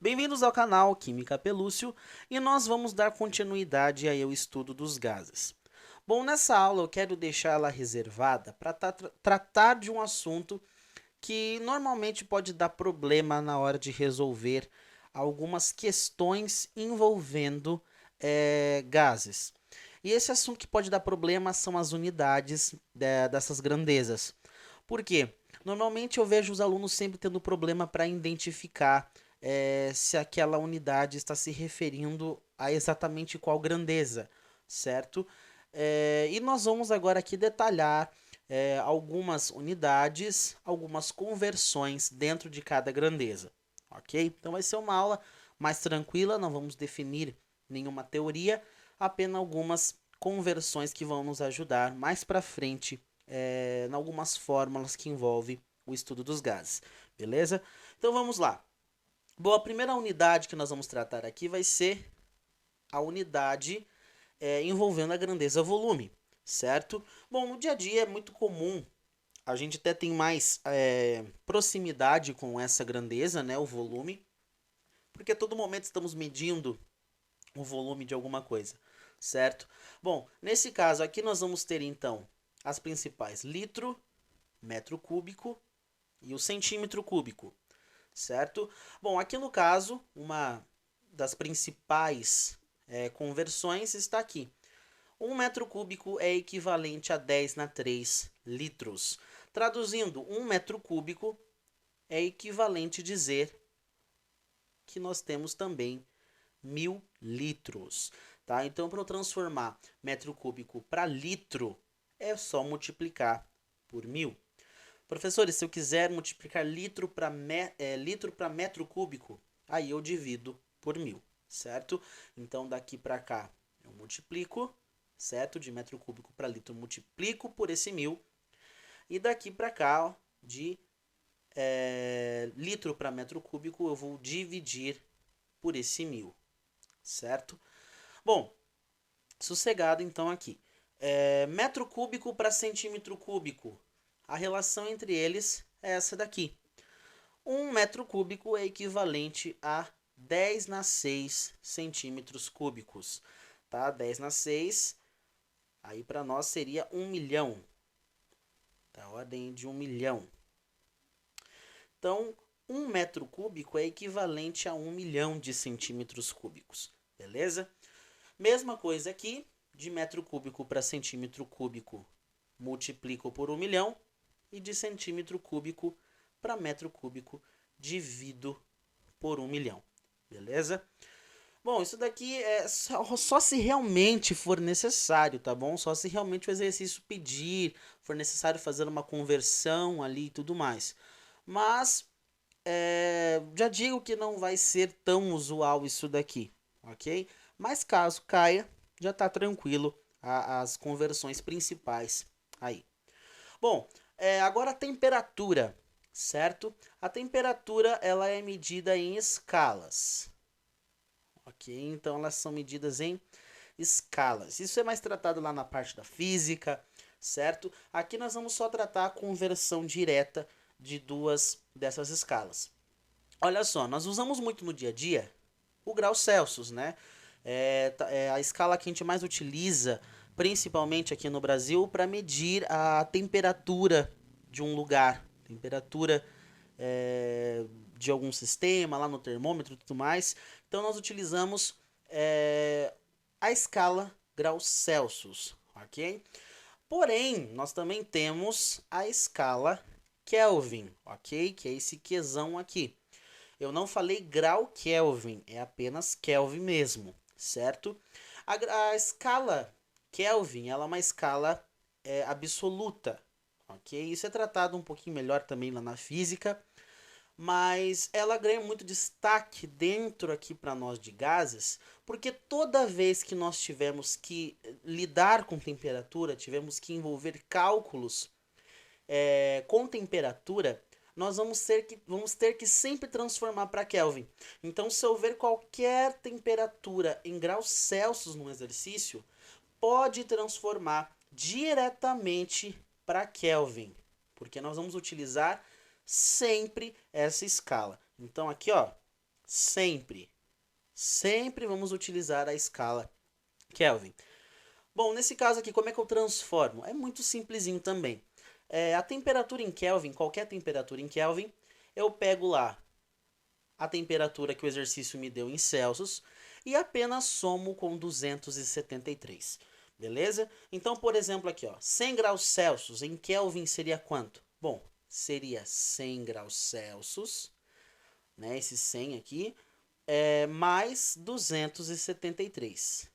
Bem-vindos ao canal Química Pelúcio e nós vamos dar continuidade aí ao estudo dos gases. Bom, nessa aula eu quero deixar ela reservada para tratar de um assunto que normalmente pode dar problema na hora de resolver algumas questões envolvendo gases. E esse assunto que pode dar problema são as unidades dessas grandezas. Por quê? Normalmente eu vejo os alunos sempre tendo problema para identificar se aquela unidade está se referindo a exatamente qual grandeza, certo? E nós vamos agora aqui detalhar algumas unidades, algumas conversões dentro de cada grandeza, ok? Então vai ser uma aula mais tranquila, não vamos definir nenhuma teoria, apenas algumas conversões que vão nos ajudar mais para frente em algumas fórmulas que envolvem o estudo dos gases, beleza? Então vamos lá. Bom, a primeira unidade que nós vamos tratar aqui vai ser a unidade envolvendo a grandeza volume, certo? Bom, no dia a dia é muito comum, a gente até tem mais proximidade com essa grandeza, né, o volume, porque a todo momento estamos medindo o volume de alguma coisa, certo? Bom, nesse caso aqui nós vamos ter então as principais litro, metro cúbico e o centímetro cúbico, certo? Bom, aqui no caso, uma das principais conversões está aqui. 1 metro cúbico é equivalente a 10 na 3 litros. Traduzindo, 1 metro cúbico é equivalente a dizer que nós temos também 1000 litros. Tá? Então, para eu transformar metro cúbico para litro, é só multiplicar por 1000. Professores, se eu quiser multiplicar litro para metro cúbico, aí eu divido por 1000, certo? Então, daqui para cá, eu multiplico, certo? De metro cúbico para litro, eu multiplico por esse 1000. E daqui para cá, ó, de litro para metro cúbico, eu vou dividir por esse 1000, certo? Bom, sossegado então aqui. Metro cúbico para centímetro cúbico. A relação entre eles é essa daqui. 1 metro cúbico é equivalente a 10 na 6 centímetros cúbicos. Tá? 10 na 6, aí para nós seria 1 milhão. Da ordem de 1 milhão. Então, 1 metro cúbico é equivalente a 1 milhão de centímetros cúbicos. Beleza? Mesma coisa aqui, de metro cúbico para centímetro cúbico, multiplico por 1 milhão. E de centímetro cúbico para metro cúbico, divido por 1 milhão. Beleza? Bom, isso daqui é só se realmente for necessário, tá bom? Só se realmente o exercício pedir, for necessário fazer uma conversão ali e tudo mais. Mas, já digo que não vai ser tão usual isso daqui, ok? Mas caso caia, já está tranquilo as conversões principais aí. Bom, agora a temperatura, certo? A temperatura ela é medida em escalas, ok? Então elas são medidas em escalas. Isso é mais tratado lá na parte da física, certo? Aqui nós vamos só tratar a conversão direta de duas dessas escalas. Olha só, nós usamos muito no dia a dia o grau Celsius, né? É a escala que a gente mais utiliza, principalmente aqui no Brasil, para medir a temperatura de um lugar, temperatura de algum sistema, lá no termômetro e tudo mais. Então nós utilizamos a escala graus Celsius, ok? Porém, nós também temos a escala Kelvin, ok? Que é esse Qzão aqui. Eu não falei grau Kelvin, é apenas Kelvin mesmo, certo? A escala Kelvin ela é uma escala absoluta, ok? Isso é tratado um pouquinho melhor também lá na física, mas ela ganha muito destaque dentro aqui para nós de gases, porque toda vez que nós tivemos que lidar com temperatura, tivemos que envolver cálculos com temperatura, nós vamos ter que sempre transformar para Kelvin. Então, se eu ver qualquer temperatura em graus Celsius no exercício, pode transformar diretamente para Kelvin, porque nós vamos utilizar sempre essa escala. Então, aqui, ó, Sempre. Sempre vamos utilizar a escala Kelvin. Bom, nesse caso aqui, como é que eu transformo? É muito simplesinho também. A temperatura em Kelvin, qualquer temperatura em Kelvin, eu pego lá a temperatura que o exercício me deu em Celsius e apenas somo com 273. Beleza? Então, por exemplo, aqui, ó, 100 graus Celsius em Kelvin seria quanto? Bom, seria 100 graus Celsius, né, esse 100 aqui, mais 273.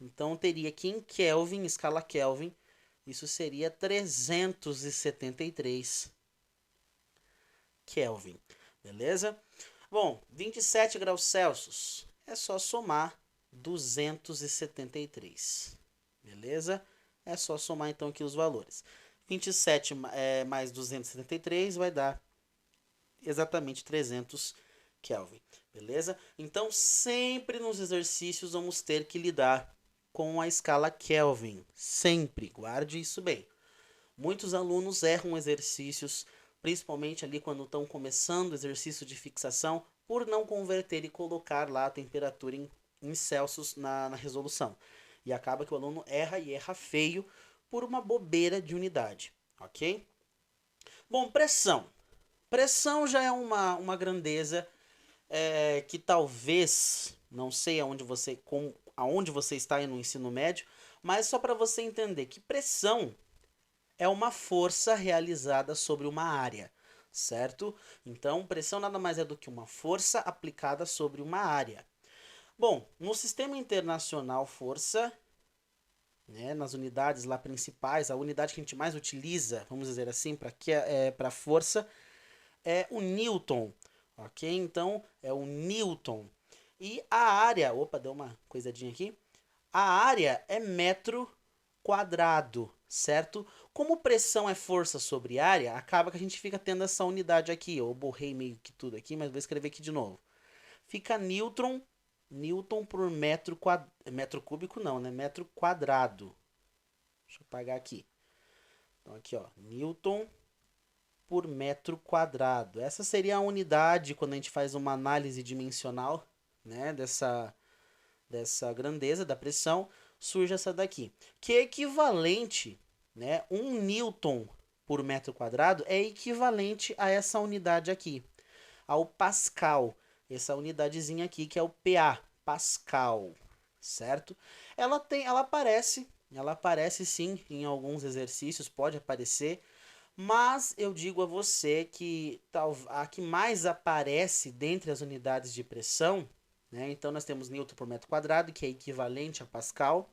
Então, teria que em Kelvin, escala Kelvin, isso seria 373 Kelvin. Beleza? Bom, 27 graus Celsius é só somar 273. Beleza? É só somar então aqui os valores. 27 mais 273 vai dar exatamente 300 Kelvin. Beleza? Então, sempre nos exercícios vamos ter que lidar com a escala Kelvin. Sempre. Guarde isso bem. Muitos alunos erram exercícios, principalmente ali quando estão começando o exercício de fixação, por não converter e colocar lá a temperatura em Celsius na resolução. E acaba que o aluno erra e erra feio por uma bobeira de unidade, ok? Bom, pressão. Pressão já é uma grandeza que talvez, não sei aonde você está aí no ensino médio, mas só para você entender que pressão é uma força realizada sobre uma área, certo? Então, pressão nada mais é do que uma força aplicada sobre uma área. Bom, no sistema internacional, força, né, nas unidades lá principais, a unidade que a gente mais utiliza, vamos dizer assim, para força, é o Newton, ok? Então, é o Newton. E a área, opa, deu uma coisadinha aqui, a área é metro quadrado, certo? Como pressão é força sobre área, acaba que a gente fica tendo essa unidade aqui. Eu borrei meio que tudo aqui, mas vou escrever aqui de novo. Fica Newton por metro cúbico não, né? Metro quadrado. Deixa eu apagar aqui. Então aqui, ó, Newton por metro quadrado. Essa seria a unidade quando a gente faz uma análise dimensional, né, dessa grandeza da pressão, surge essa daqui, que é equivalente, né, 1 newton por metro quadrado é equivalente a essa unidade aqui, ao pascal, essa unidadezinha aqui que é o PA, pascal, certo? Ela aparece sim em alguns exercícios, pode aparecer, mas eu digo a você que a que mais aparece dentre as unidades de pressão, né? Então nós temos Newton por metro quadrado, que é equivalente a Pascal.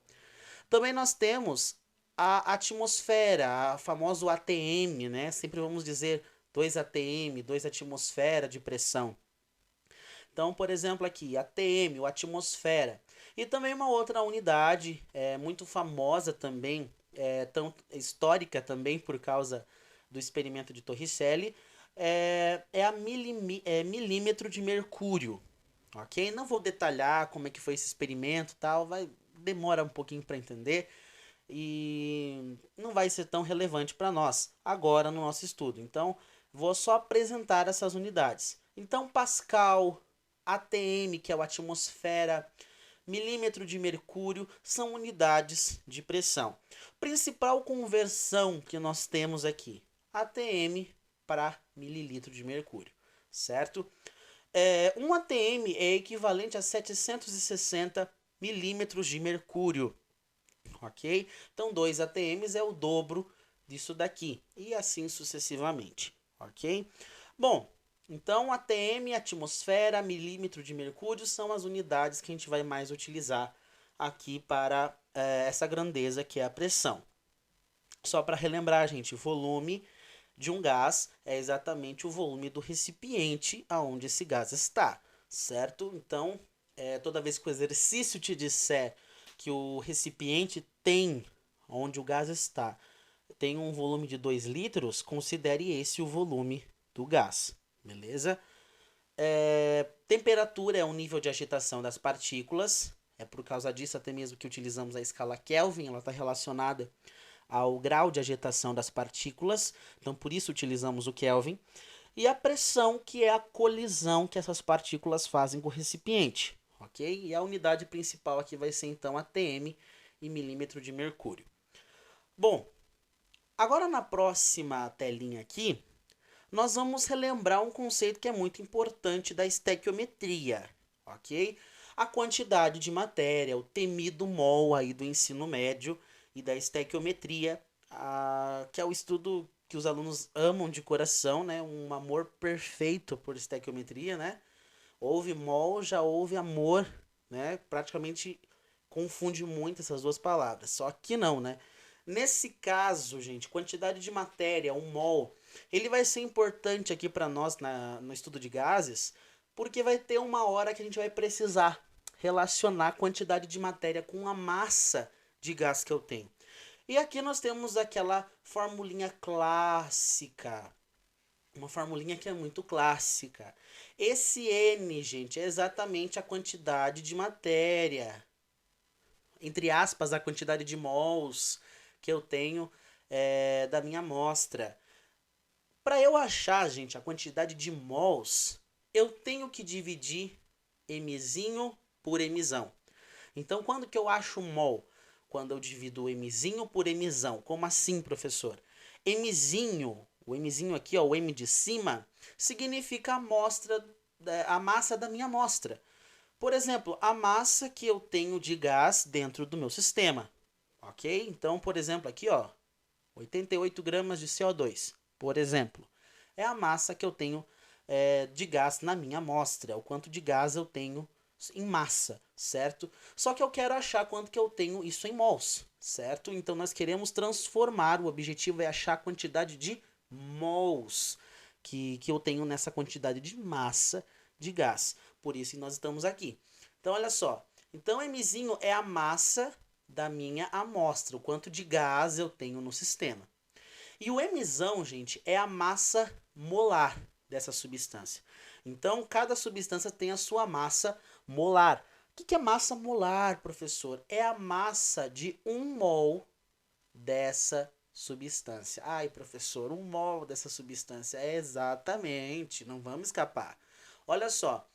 Também nós temos a atmosfera, a famoso ATM, né? Sempre vamos dizer 2 ATM, 2 atmosfera de pressão. Então, por exemplo, aqui, ATM, ou atmosfera. E também uma outra unidade muito famosa também, tão histórica também por causa do experimento de Torricelli, a milímetro de mercúrio, ok? Não vou detalhar como é que foi esse experimento, tal, demora um pouquinho para entender e não vai ser tão relevante para nós agora no nosso estudo. Então, vou só apresentar essas unidades. Então, Pascal, ATM, que é a atmosfera, milímetro de mercúrio, são unidades de pressão. Principal conversão que nós temos aqui, ATM para mililitro de mercúrio, certo? Um ATM é equivalente a 760 milímetros de mercúrio, ok? Então, 2 ATMs é o dobro disso daqui, e assim sucessivamente, ok? Bom, então ATM, atmosfera, milímetro de mercúrio são as unidades que a gente vai mais utilizar aqui para essa grandeza que é a pressão. Só para relembrar, gente, volume de um gás é exatamente o volume do recipiente aonde esse gás está, certo? Então, toda vez que o exercício te disser que o recipiente tem, onde o gás está, tem um volume de 2 litros, considere esse o volume do gás, beleza? Temperatura é o nível de agitação das partículas, é por causa disso até mesmo que utilizamos a escala Kelvin, ela está relacionada ao grau de agitação das partículas, então por isso utilizamos o Kelvin. e a pressão, que é a colisão que essas partículas fazem com o recipiente, ok? E a unidade principal aqui vai ser então atm em milímetro de mercúrio. Bom, agora na próxima telinha aqui, nós vamos relembrar um conceito que é muito importante da estequiometria, ok? A quantidade de matéria, o temido mol aí do ensino médio e da estequiometria, que é o estudo que os alunos amam de coração, né? Um amor perfeito por estequiometria, né? Houve mol, já houve amor, né? Praticamente confunde muito essas duas palavras. Só que não, né? Nesse caso, gente, quantidade de matéria, um mol, ele vai ser importante aqui para nós no estudo de gases, porque vai ter uma hora que a gente vai precisar relacionar a quantidade de matéria com a massa de gás que eu tenho. E aqui nós temos aquela formulinha clássica, uma formulinha que é muito clássica. Esse N, gente, é exatamente a quantidade de matéria, entre aspas, a quantidade de mols que eu tenho da minha amostra. Para eu achar, gente, a quantidade de mols, eu tenho que dividir mzinho por mzão. Então, quando que eu acho mol? Quando eu divido o mzinho por mzão. Como assim, professor? Mzinho, o mzinho aqui, ó, o m de cima, significa a amostra, a massa da minha amostra. Por exemplo, a massa que eu tenho de gás dentro do meu sistema. Ok? Então, por exemplo, aqui, ó, 88 gramas de CO2, por exemplo. É a massa que eu tenho de gás na minha amostra, o quanto de gás eu tenho em massa, certo? Só que eu quero achar quanto que eu tenho isso em mols, certo? Então nós queremos transformar, o objetivo é achar a quantidade de mols que eu tenho nessa quantidade de massa de gás. Por isso que nós estamos aqui. Então olha só, então mzinho é a massa da minha amostra, o quanto de gás eu tenho no sistema. E o mzão, gente, é a massa molar dessa substância. Então, cada substância tem a sua massa molar. O que é massa molar, professor? É a massa de 1 mol dessa substância. Ai, professor, 1 mol dessa substância. É exatamente, não vamos escapar. Olha só.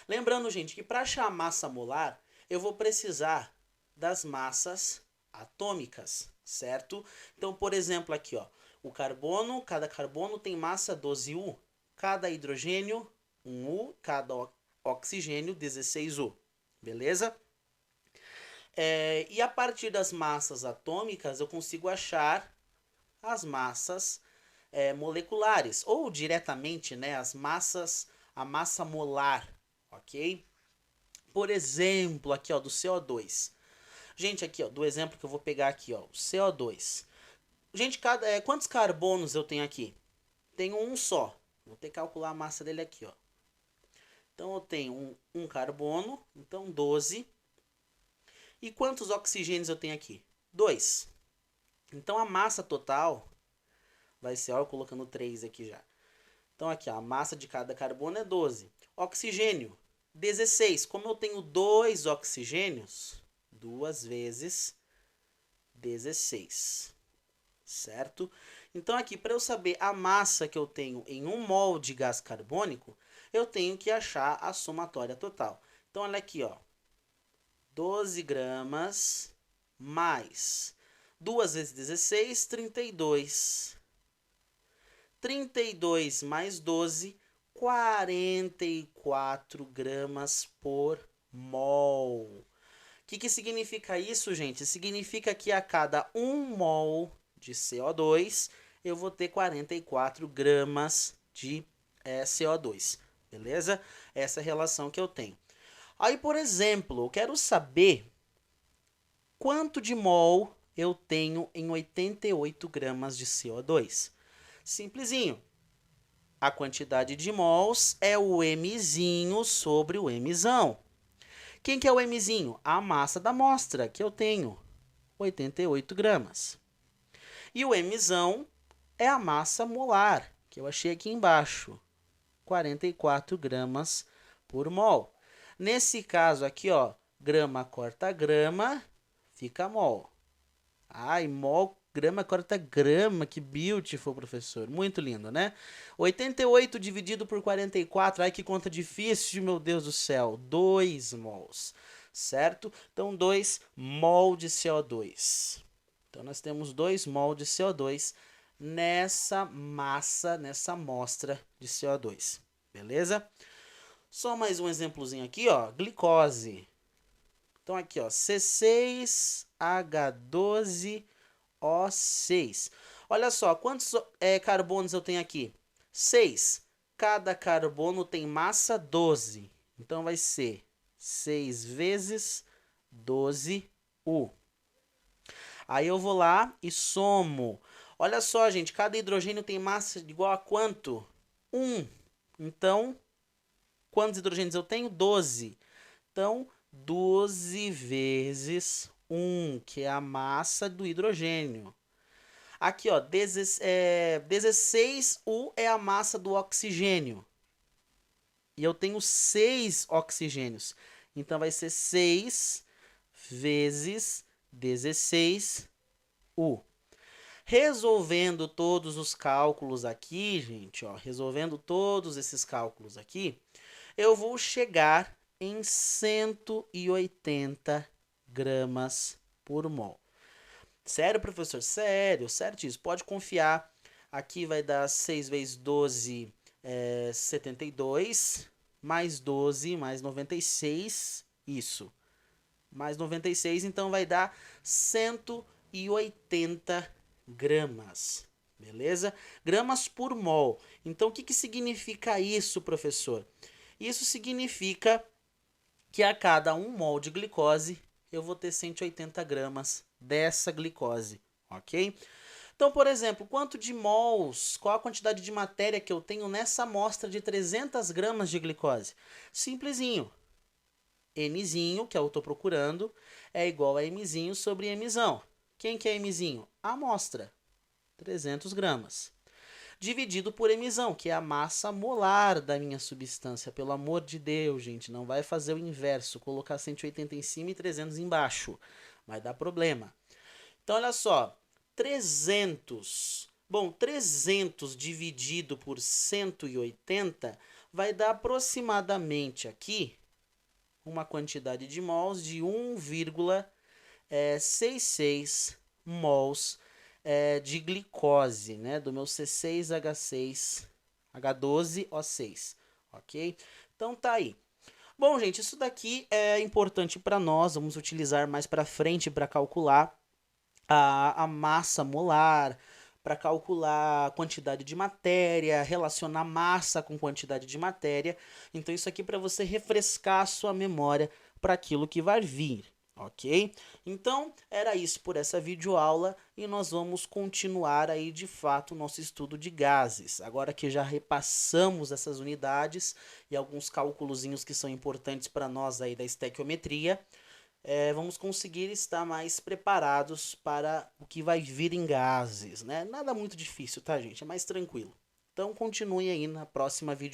Lembrando, gente, que para achar a massa molar, eu vou precisar das massas atômicas, certo? Então, por exemplo, aqui, ó, o carbono, cada carbono tem massa 12U, cada hidrogênio 1U, cada oxigênio 16U, beleza? E a partir das massas atômicas eu consigo achar as massas moleculares, ou diretamente, né, a massa molar, ok? Por exemplo, aqui, ó, do CO2. Gente, aqui, ó, do exemplo que eu vou pegar aqui, ó, o CO2. Gente, quantos carbonos eu tenho aqui? Tenho um só. Vou ter que calcular a massa dele aqui, ó. Então, eu tenho um carbono, então 12. E quantos oxigênios eu tenho aqui? 2. Então, a massa total vai ser, ó, eu colocando 3 aqui já. Então, aqui, ó, a massa de cada carbono é 12. Oxigênio, 16. Como eu tenho 2 oxigênios, 2 vezes 16, certo? Então aqui, para eu saber a massa que eu tenho em 1 mol de gás carbônico, eu tenho que achar a somatória total. Então olha aqui, ó, 12 gramas mais 2 vezes 16, 32. 32 mais 12, 44 gramas por mol. O que significa isso, gente? Significa que a cada 1 mol de CO2, eu vou ter 44 gramas de CO2. Beleza? Essa é a relação que eu tenho. Aí, por exemplo, eu quero saber quanto de mol eu tenho em 88 gramas de CO2. Simplesinho. A quantidade de mols é o mzinho sobre o mzão. Quem que é o mzinho? A massa da amostra, que eu tenho, 88 gramas. E o mzão é a massa molar, que eu achei aqui embaixo, 44 gramas por mol. Nesse caso aqui, ó, grama corta grama, fica mol. Ai, mol grama corta grama, que beautiful, professor. Muito lindo, né? 88 dividido por 44, ai que conta difícil, meu Deus do céu. 2 mols, certo? Então 2 mol de CO2. Então nós temos 2 mol de CO2 nessa massa, nessa amostra de CO2, beleza? Só mais um exemplozinho aqui, ó, glicose. Então aqui, ó, C6H12O6. Olha só, quantos carbonos eu tenho aqui? 6. Cada carbono tem massa 12. Então vai ser 6 vezes 12U. Aí eu vou lá e somo. Olha só, gente, cada hidrogênio tem massa igual a quanto? 1. Então, quantos hidrogênios eu tenho? 12. Então, 12 vezes 1, que é a massa do hidrogênio. Aqui, ó, 16U é a massa do oxigênio. E eu tenho 6 oxigênios. Então, vai ser 6 vezes 16U. Resolvendo todos os cálculos aqui, gente, ó, resolvendo todos esses cálculos aqui, eu vou chegar em 180 gramas por mol. Sério, professor? Sério, certíssimo. Pode confiar. Aqui vai dar 6 vezes 12, 72, mais 12, mais 96, isso. Mais 96, então vai dar 180 gramas, beleza? Gramas por mol. Então, o que significa isso, professor? Isso significa que a cada 1 mol de glicose, eu vou ter 180 gramas dessa glicose, ok? Então, por exemplo, quanto de mols, qual a quantidade de matéria que eu tenho nessa amostra de 300 gramas de glicose? Simplesinho. Nzinho, que eu estou procurando, é igual a Mzinho sobre Mzão. Quem que é Mzinho? A amostra, 300 gramas. Dividido por Mzão, que é a massa molar da minha substância. Pelo amor de Deus, gente, não vai fazer o inverso, colocar 180 em cima e 300 embaixo. Vai dar problema. Então, olha só, 300. Bom, 300 dividido por 180 vai dar aproximadamente aqui uma quantidade de mols de 1,66 mols de glicose, né? Do meu C6H12O6, ok? Então tá aí. Bom, gente, isso daqui é importante para nós, vamos utilizar mais para frente para calcular a massa molar, para calcular a quantidade de matéria, relacionar massa com quantidade de matéria. Então isso aqui para você refrescar a sua memória para aquilo que vai vir, ok? Então era isso por essa videoaula e nós vamos continuar aí de fato o nosso estudo de gases. Agora que já repassamos essas unidades e alguns cálculozinhos que são importantes para nós aí da estequiometria, vamos conseguir estar mais preparados para o que vai vir em gases, né? Nada muito difícil, tá, gente? É mais tranquilo. Então, continue aí na próxima vídeo.